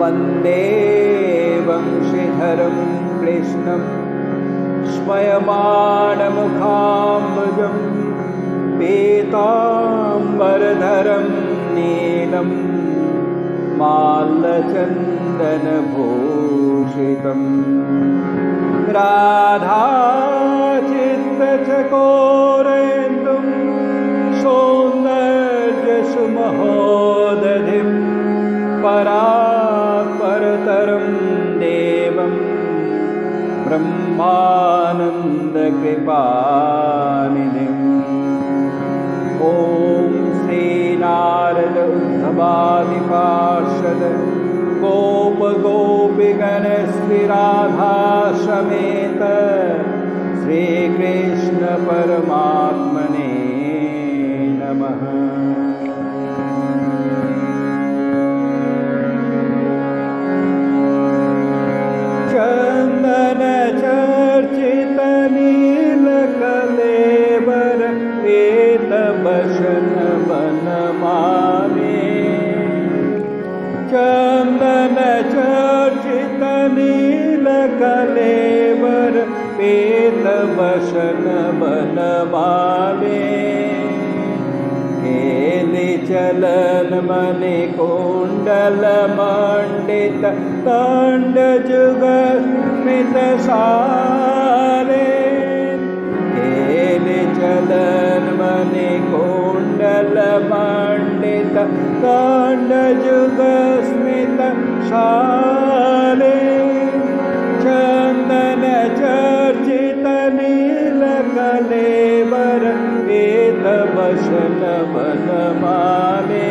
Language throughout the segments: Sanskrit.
वन्दे वंशीधरं कृष्णं स्मयमानमुखाम्बुजं पीताम्बरधरं नीलं माल्यचन्दनभूषितं राधाचित्तचकोरेन्दुं सौन्दर्यसुमहोदधिं परात्परतरं देवं ब्रह्मानन्दकृपानिधिम् ॐ श्रीनारद उद्धवादिपार्षद गोपगोपिगण श्रीराधा समेत श्रीकृष्ण परमात्मने नमः। चंदन चर्चित नीलकलेवर पीतभूषण वनमाले चंदन चर्चित नीलकलेवर पीतभूषण वनमाले चलन मणिकुण्डल मंडित दण्डजुग स्मित सारे चलन मणिकुण्डल मंडित दण्डजुग स्मित सारे चंदन चर्चित नीलकलेवर पीतभूषण वनमाले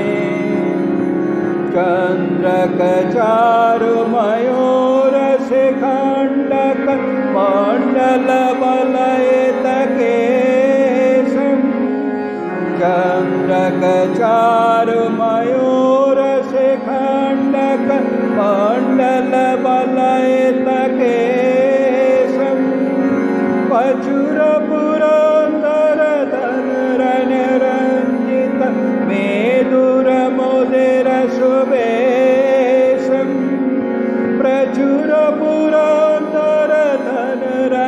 चन्द्रकचारु मयूर शिखण्डक मण्डल वलयित केशं चन्द्रकचारु मयूर शिखण्डक मण्डल वलयित केशं पचुर पुरन्दर धनुरनिरञ्जित मेदुर मुदिर शुभेशं प्रचुर पुरन्दर धनुरनिरञ्जित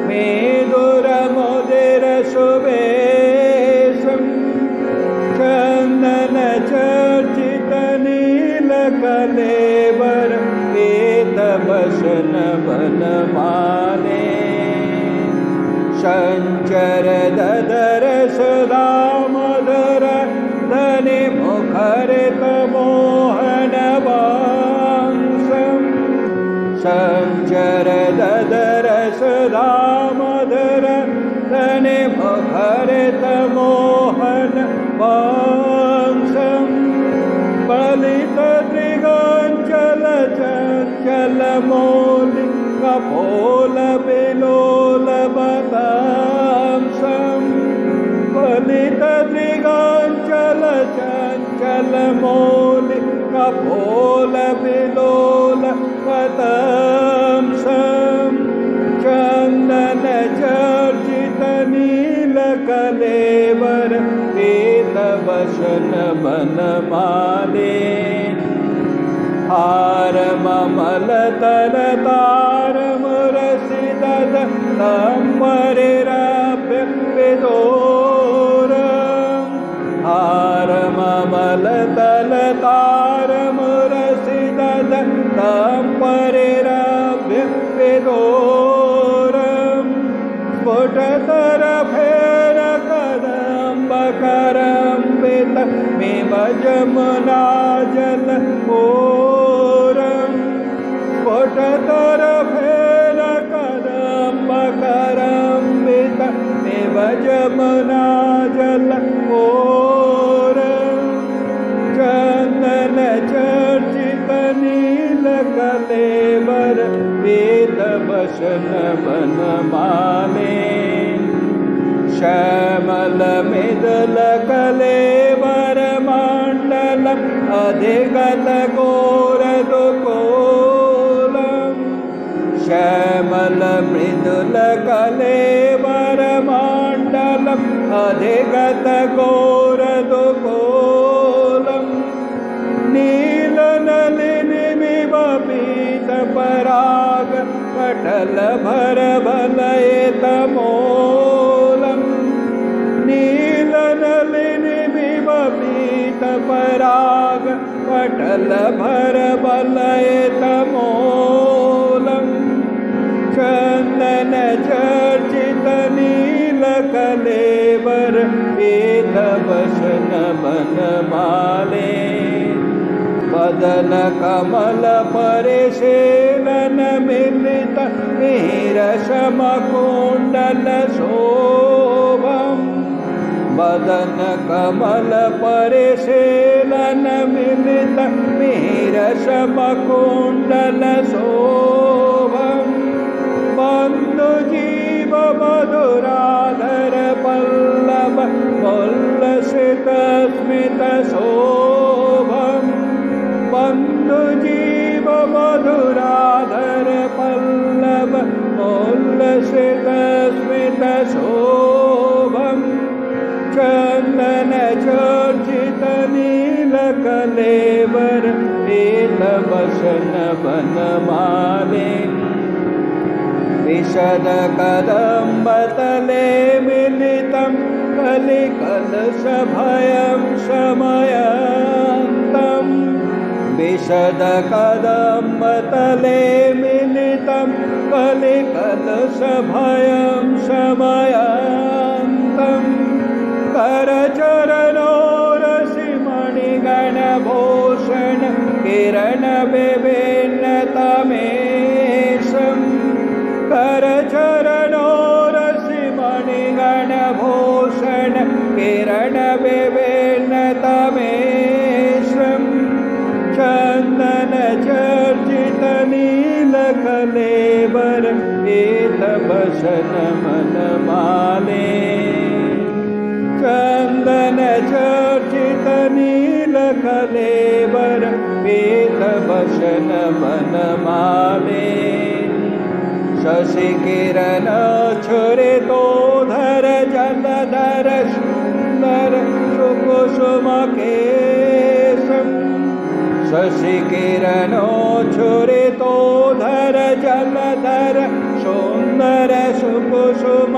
मेदुर मुदिर शुभेशं चन्दन चर्चित नीलकलेवर पीतभूषण वनमाले संचर ददर सुधामधुर धनि मुखरित मोहन वांसं संचर ददर सुधामधुर धनि मुखरित मोहन वांसं बलित त्रिगञ्चल चञ्चल मौलि कपोल विलोल बतांसं बलित त्रिगञ्चल चञ्चल मौलि कपोल विलोल बतांसं चन्दन चर्चित नीलकलेवर पीतभूषण वनमाले हारममलतलतारमुरसिदध तम्बरिरभ्यपिदोरं हारममलतलतारमुरसिदध तम्बरिरभ्यपिदोरं स्फुटतरफेरकदम्बकरम्बित मिव जमुनाजल ओरं स्फुटतरफेरकदम्बकरम्बित मिव जमुनाजल ओरं चन्दन चर्चित नीलकलेवर पीतभूषण वनमाले श्यामल मृदुल कलेवर मण्डल अधिगत घोरदुकोलं श्यामल मृदुल कलेवर मण्डल अधिगत घोरदुकोलं नील पटल भर बलयतमोलम् नीलनलिनि विबपीत पराग पटल भर बलयतमोलम् चंदन चर्चित नीलकलेवर पीतवसन बनमाले वदन कमल परिशीलन मिलित नीरशमकुण्डल शोभम् वदन कमल परिशीलन मिलित नीरशमकुण्डल शोभम् बन्धुजीव मधुराधर पल्लव उल्लसित स्मित शोभम् बन्धुजीव मधुराधर पल्लव उल्लसित स्मित शोभम् चन्दन चर्चित नीलकलेवर पीतवसन बनमाले विशद कदम्बतले मिलितं कलिकलशभयं शमयन्तम् विशद कदम्बतले मिलितं कलिकलशभयं शमयन्तम् करचरणोरसिमणिगणभूषण किरणविभिन्नतमेशम् करचरणोरसिमणिगणभूषण किरणविभिन्नतमेशम् चन्दन चर्चित नीलकलेवर पीतवसन बनमाले चन्दन चर्चित नीलकलेवर पीतवसन बनमाले शशिकिरण छुरितोधर जलधर सुन्दर सुकुसुमकेशम् शशिकिरणो छुरितोधर जलधर सुन्दर सुकुसुमकेशम्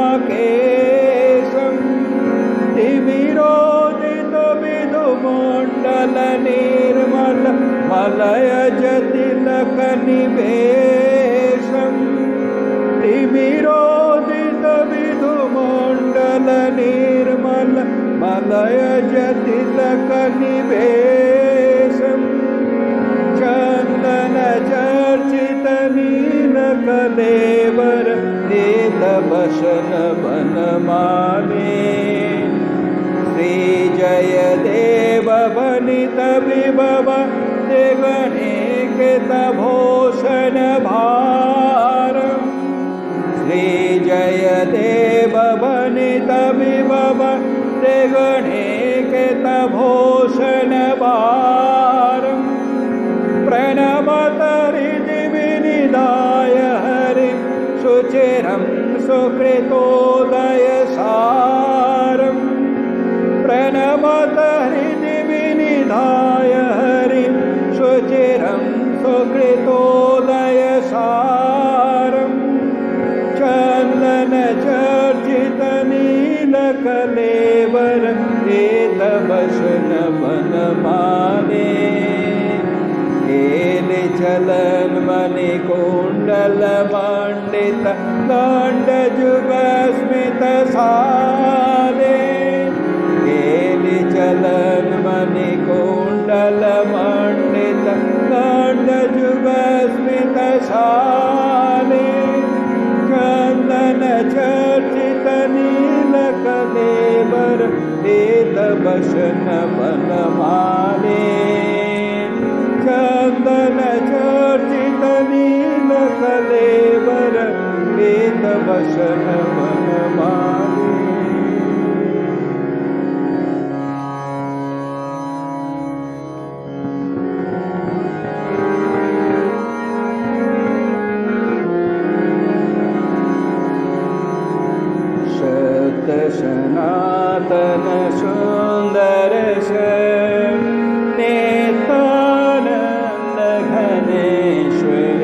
तिमिरोदित विधुमण्डल निर्मल मलयज तिलक निवेशम् तिमिरोदित विधुमण्डल निर्मल मलयज तिलक निवेशम् चन्दन चर्चित नीलकलेवर पीतवसन बनमाले श्रीजयदेव वनित विभव त्रिगणिकित भूषण भारम् श्रीजयदेव वनित विभव त्रिगणिकित भूषण भारम् प्रणमत हृदि विनिधाय हरिं सुचिरं सुकृतोदय सारम् प्रणमत हृदि विनिधाय हरिं सुचिरं सुकृतोदय सारम् चन्दन चर्चित नीलकलेवर पीतवसन बनमाले चलन मणिकुण्डल मण्डित दण्डजुगस्मित साले चलन मणिकुण्डल मण्डित दण्डजुगस्मित साले चन्दन चर्चित नीलकलेवर पीतवसन बनमाले चन्दन चर्चित नीलकलेवर पीतवसन बनमाले सनातन सुंदर नेतानंद घनेश्वर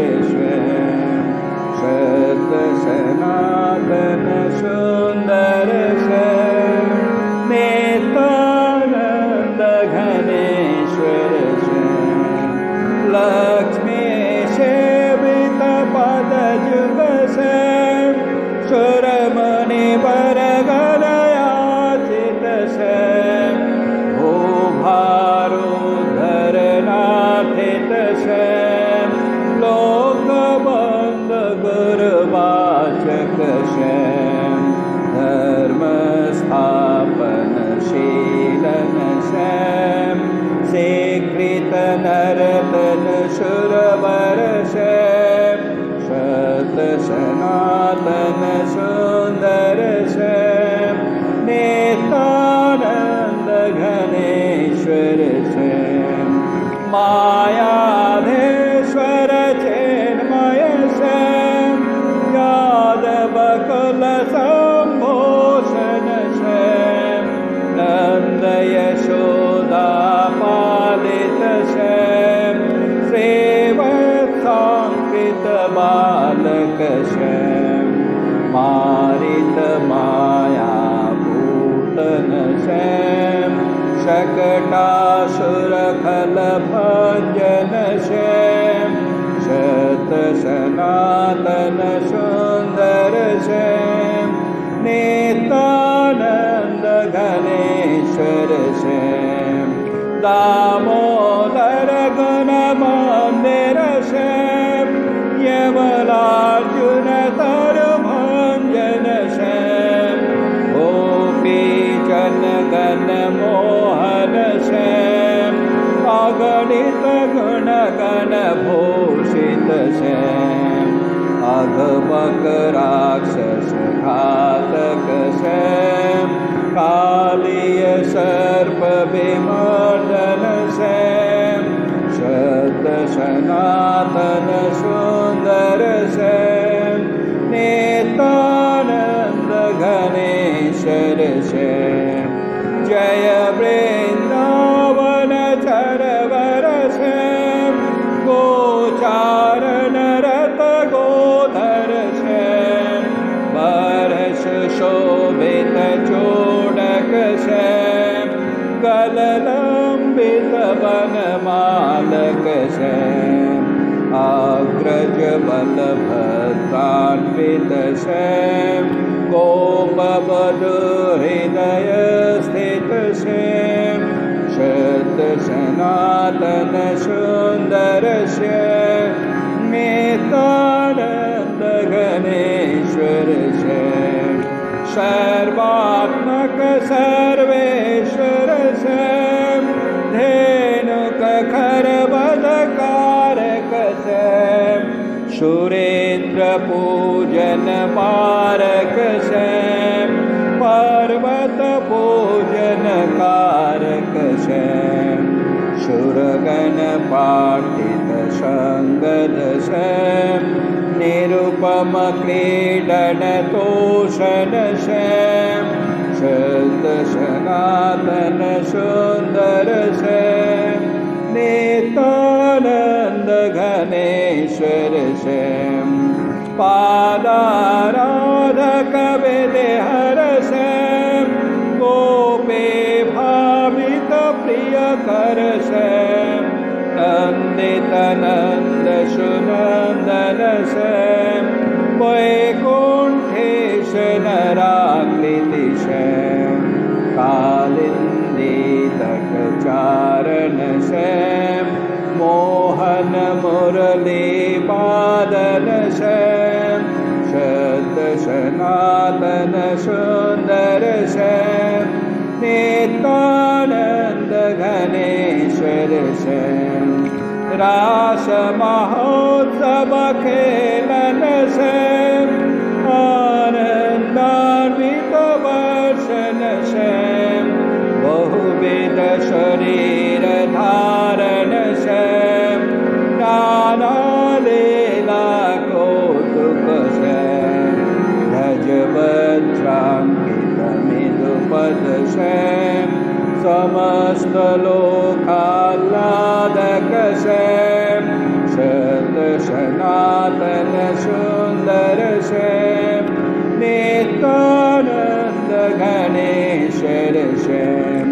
वाचक श्याम धर्मस्थापनशीलन श्याम स्वीकृत नरतन शूरवर श्याम शत सनातन सुंदर श्याम नित्यानंद घनेश्वर श्याम मायाधीश्वर चिन्मय श्याम यादव कुल संभूषण श्याम नंद यशोदा पालित श्याम श्रीवत्सांकृत बालक श्याम मारित माया पूतन श्याम शकटासुर खल भंजन श्याम शत सनातन सुंदर श्याम नित्यानंद घनेश्वर श्याम दामोदर गुण मंदिर श्याम यमलार्जुन तरु भंजन श्याम गोपी जन गण मोहन श्याम अगणित गुण गण भूषित श्याम अघबक राक्षस घातक श्याम कालीय सर्प विमर्दन श्याम शत सनातन सुंदर श्याम नित्यानंद घनेश्वर श्याम जय वृंदावन चरवर श्याम गोचारण रत गोधर श्याम बरस शोभित चोडक श्याम गललंबित वनमालक श्याम अग्रज बलभद्रान्वित श्याम गोपवधू हृदय स्थित श्याम शत सनातन सुंदर श्याम नित्यानंद घनेश्वर श्याम सर्वात्मक सर्वेश्वर श्याम धेनुक खरबदकारक श्याम सुरेंद्र पूजन पारक श्याम पर्वत पूजन कारक श्याम सुरगण पार्थित संगद श्याम निरुपम क्रीडन तोषण श्याम शत सनातन सुंदर श्याम नित्यानंद घनेश्वर श्याम पादाराधक विदेहर श्याम गोपे भावित प्रिय कर श्याम नंदित नंद सुनंदन श्याम वैकुंठेश नराकृति श्याम कालिंदी तट चारण श्याम मोहन मुरली बादन श्याम शत सनातन सुंदर श्याम नित्यानंद घनेश्वर श्याम रास महोत्सव खेलन श्याम आनंदान्वित वर्षन श्याम बहुविध शरीर धारण श्याम नाना लीला कौतुक श्याम ध्वज वज्रांकित मृदुपद श्याम समस्त लोकाह्लादक श्याम शत सनातन सुंदर श्याम नित्यानंद घनेश्वर श्याम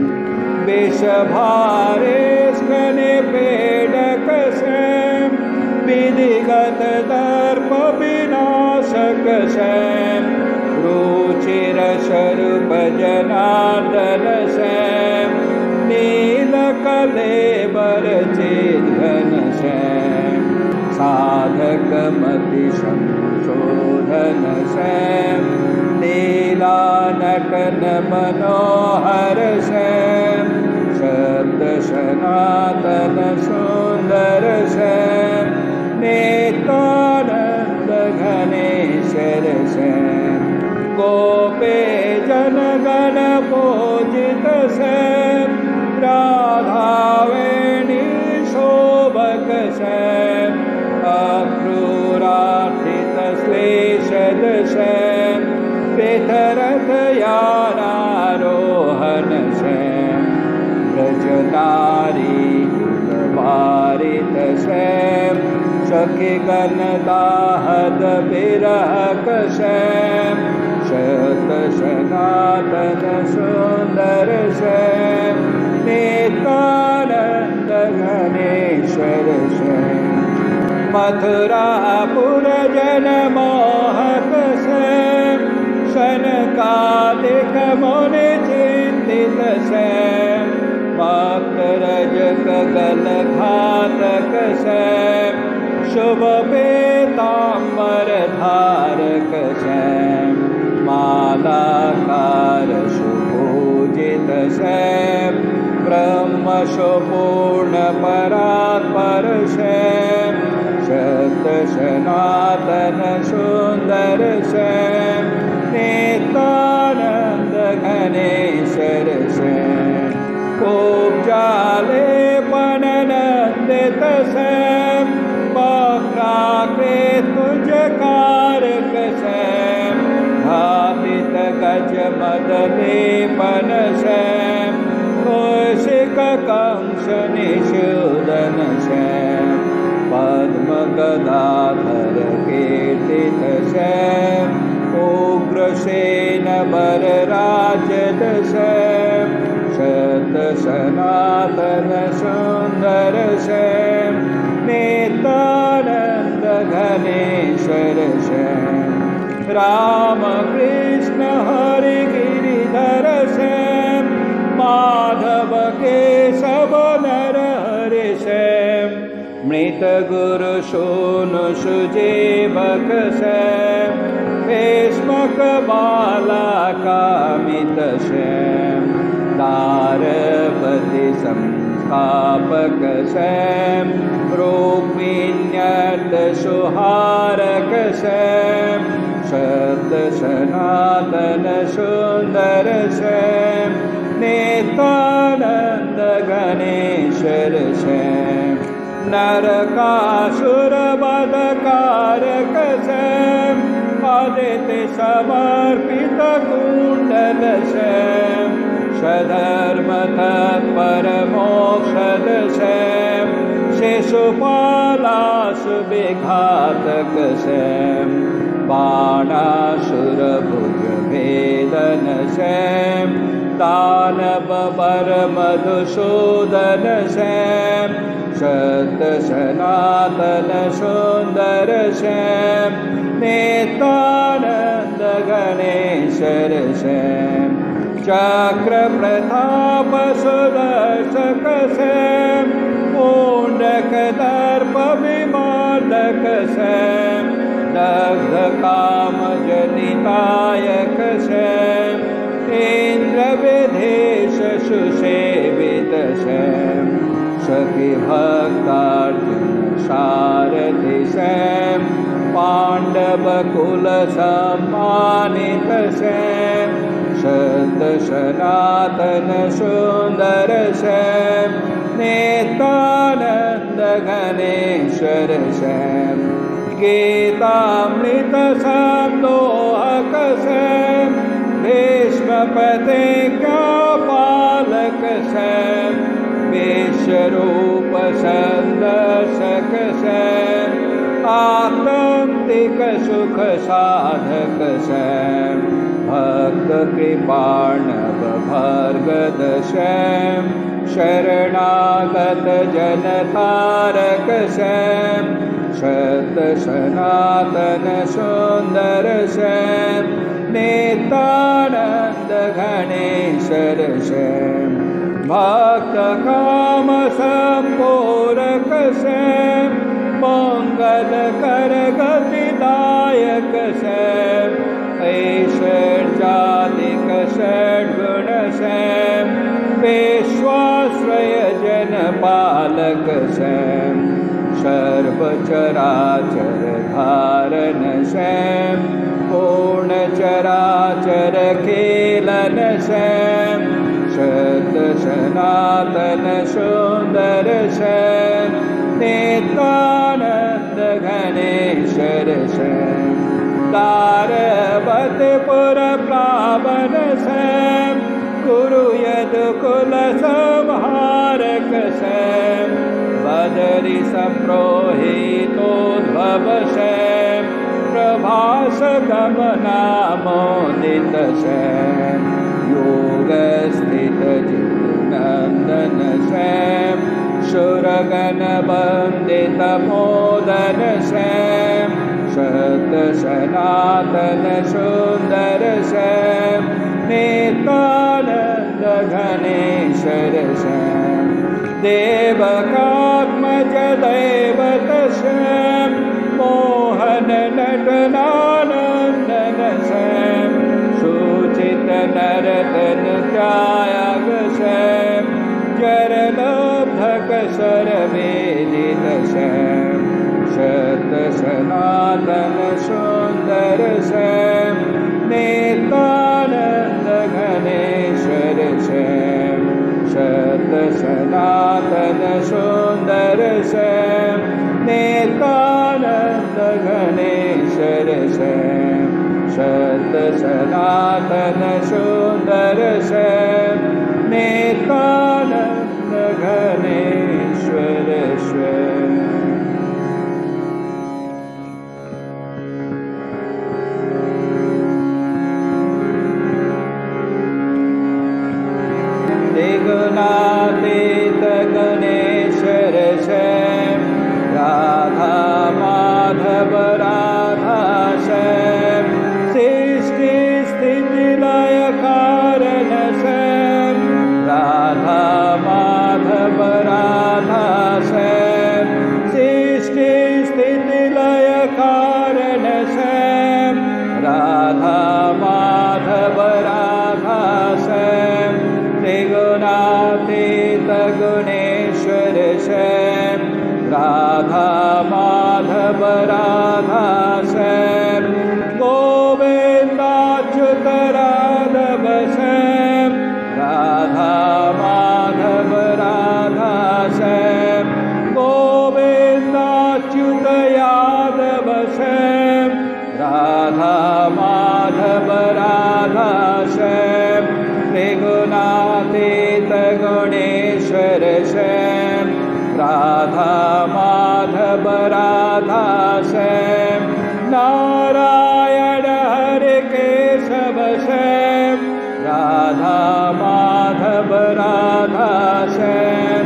विषभारे स्कनिपेडक श्याम विधिगत दर्प विनाशक श्याम रुचिर स्वरूप जनार्दन श्याम नीलकलेवर चिद्घन श्याम साधक मति शोधन श्याम लीला नटन मनोहर श्याम शब्द सनातन सुंदर श्याम नित्यानंद घनेश्वर श्याम गोपे जनगण पूजित श्याम राधावेणी शोभक श्याम अक्रूरार्थित श्लेषद श्याम पृथरथ यानारोहण श्याम ब्रजनारी कुलवारित श्याम सखी गणदाहद विरहक श्याम शत सनातन सुंदर श्याम नित्यानंद घनेश्वर श्याम मथुरापुर जन मोहक श्याम शनकादिक मुनि चिंतित श्याम भक्तरजक गल घातक श्याम शुभ पीताम्बर धारक श्याम मालाकार सुपूजित श्याम ब्रह्म सुपूर्ण परात्पर श्याम शत सनातन सुंदर श्याम नित्यानंद घनेश्वर श्याम उपजाले पननंदित श्याम वक्राकृत तुझकारक श्याम घातित गज मदलेपन श्याम कौशिक कंस निषूदन श्याम पद्म गदाधर कीर्तित श्याम उग्रसेन बरराजद श्याम शत सनातन सुंदर श्याम नित्यानंद घनेश्वर श्याम राम कृष्ण हरि गिरिधर श्याम माधव केशव नर हरि श्याम मृत गुरु सोनु सुजीवक श्याम भीष्मक बाला कामित श्याम तारपति संस्थापक श्याम रूपिण्यर्थ सुहारक श्याम शत सनातन सुंदर श्याम नित्यानंद घनेश्वर श्याम नरकासुर वधकारक श्याम आदित्य समर्पित कुंडल श्याम सधर्म तत्पर मोक्षद श्याम शिशुपालासुविघातक श्याम बाणासुर भुज भेदन श्याम दानव बर मधुसूदन श्याम शत सनातन सुंदर श्याम नित्यानंद घनेश्वर श्याम चक्र प्रताप सुदर्शक श्याम पुंडक दर्प विमर्दक श्याम दग्ध काम जनितायक श्याम इंद्र विधेश सुसेवित श्याम सखी भक्तार्जुन सारथि श्याम पांडव कुल सम्मानित श्याम शत सनातन सुंदर श्याम नित्यानंद घनेश्वर श्याम गीतामृत संदोहक श्याम भीष्मपते का पालक श्याम विश्वरूप संदर्शक श्याम आत्मतिक सुख साधक श्याम भक्त कृपाणव भर्गद श्याम शरणागत जन तारक श्याम शत सनातन सुंदर श्याम नित्यानंद घनेश्वर श्याम भक्त काम संपूरक श्याम मंगल कर गतिदायक श्याम ऐश्वर्यादिक षड्गुण श्याम पेश्वाश्रय जन पालक श्याम सर्वचराचर धारण श्याम पूर्ण चराचर खेलन श्याम शत सनातन सुंदर श्याम नित्यानंद घनेश्वर श्याम तारवतपुर प्लावन श्याम कुरु यदुकुल संहारक श्याम बदरी संप्रोहितोद्भव श्याम प्रभास गमनामोदित श्याम योग स्थित चित्तनंदन श्याम सुरगण वंदित मोदन श्याम शत सनातन सुंदर श्याम नित्यानंद घनेश्वर श्याम देवकात्मज दैवत श्याम मोहन नटनानंदन श्याम सूचित नरतन त्याग श्याम जरलब्धक सर्वेदित श्याम शत सनातन सुंदर श्याम नित्यानंद घनेश्वर श्याम शत सनातन सुंदर श्याम नित्यानंद घनेश्वर श्याम शत सनातन सुंदर श्याम नित्यानंद घनेश्वर श्याम त्रिगुणातीत गणेश्वर श्याम राधा माधव राधा श्याम सृष्टि स्थिति लय कारण श्याम राधा माधव राधा श्याम सृष्टि स्थिति लय कारण श्याम राधा माधव राधा श्याम त्रिगुणातीत गुणेश्वर श्याम राधा माधव राधा श्याम गोविंदाच्युत राधव श्याम राधा माधव राधा श्याम गोविंदाच्युत यादव श्याम राधा माधव राधा श्याम त्रिगुणातीत गुणेश्वर श्याम राधा माधव राधा श्याम नारायण हरे केशव श्याम राधा माधव राधा श्याम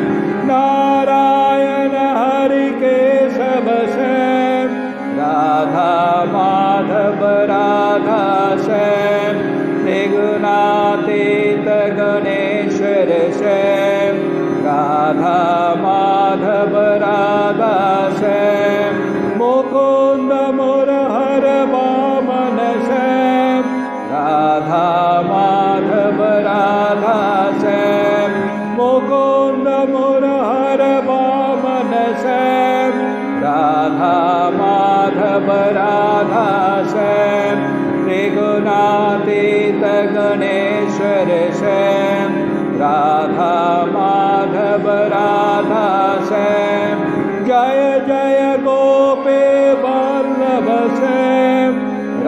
नारायण हरे केशव श्याम राधा माधव राधा श्याम त्रिगुणातीत गणेश्वर श्याम राधा माधव राधा श्याम मुकुंद मुरहर वामन श्याम राधा माधव राधा श्याम मुकुंद मुरहर वामन श्याम राधा माधव राधा श्याम त्रिगुणातीत गणेश्वर श्याम राधा माधव राधा श्याम जय जय गोपी वल्लभ श्याम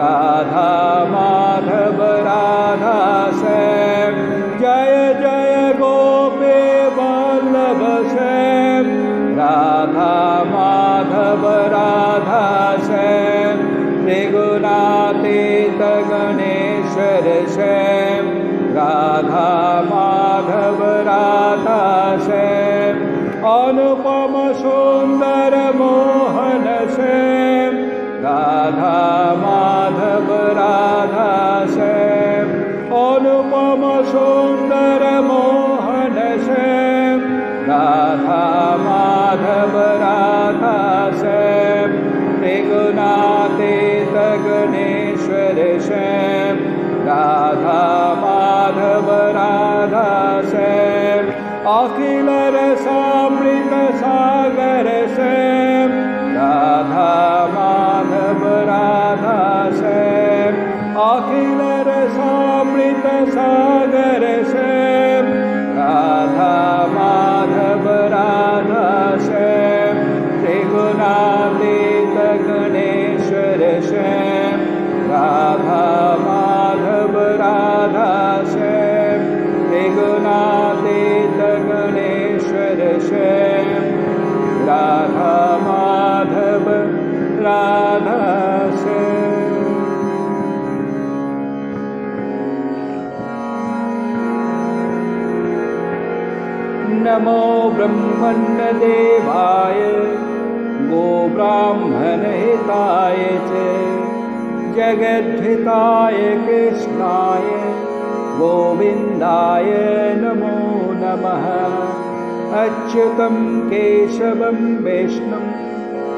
राधा माधव राधा श्याम जय जय गोपी वल्लभ श्याम राधा माधव राधा श्याम त्रिगुणातीत गणेश्वर श्याम राधा माधव राधा श्याम अनुपम सुंदर मोहन श्याम राधा माधव राधा श्याम अनुपम सुंदर मोहन श्याम राधा माधव राधा श्याम त्रिगुणातीत गणेश्वर श्याम राधा माधव राधा श्याम अखिल रसामृत सागर श्याम राधा माधव राधा श्याम अखिल रसामृत सागर श्याम राधा माधव राधा श्याम त्रिगुणातीत गणेश्वर श्याम राधा माधव राधा श्याम त्रिगुणातीत गणेश्वर श्याम राधा माधव राधा श्याम। नमो ब्रह्मण्यदेवाय गोब्राह्मणहिताय च जगद्धिताय कृष्णाय गोविन्दाय नमो नमः। अच्युतं केशवं विष्णुं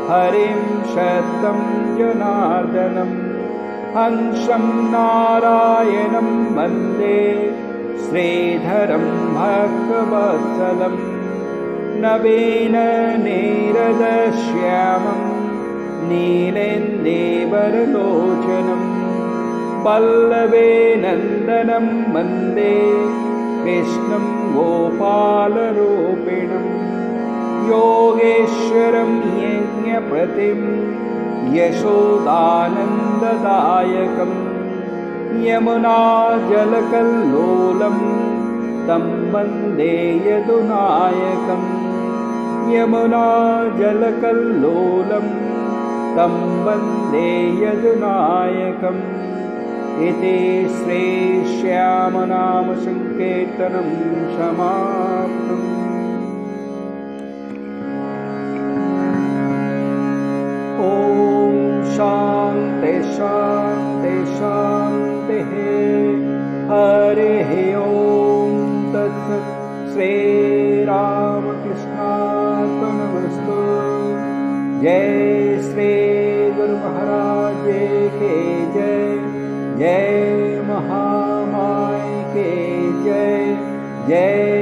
हरिं शतं जनार्दनं हंसं नारायणं वन्दे श्रीधरं भक्तवत्सलं नवीननीरदश्यामं नीलेन्दीवरलोचनं पल्लवेनन्दनं वन्दे कृष्णं गोपालरूपिणं योगेश्वरं यज्ञपतिं यशोदानन्ददायकं यमुनाजलकल्लोलं तं वन्दे यदुनायकं यमुनाजलकल्लोलं तं वन्दे यदुनायकम्। इति श्रीश्यामनामसङ्कीर्तनं समाप्तम्। ॐ शान्ति शान्ति शान्तिः। हरिः ॐ तत्सत्। श्रीरामकृष्णार्पणमस्तु। जय श्री गुरु महाराज के जय। जय महामाय के जय। जय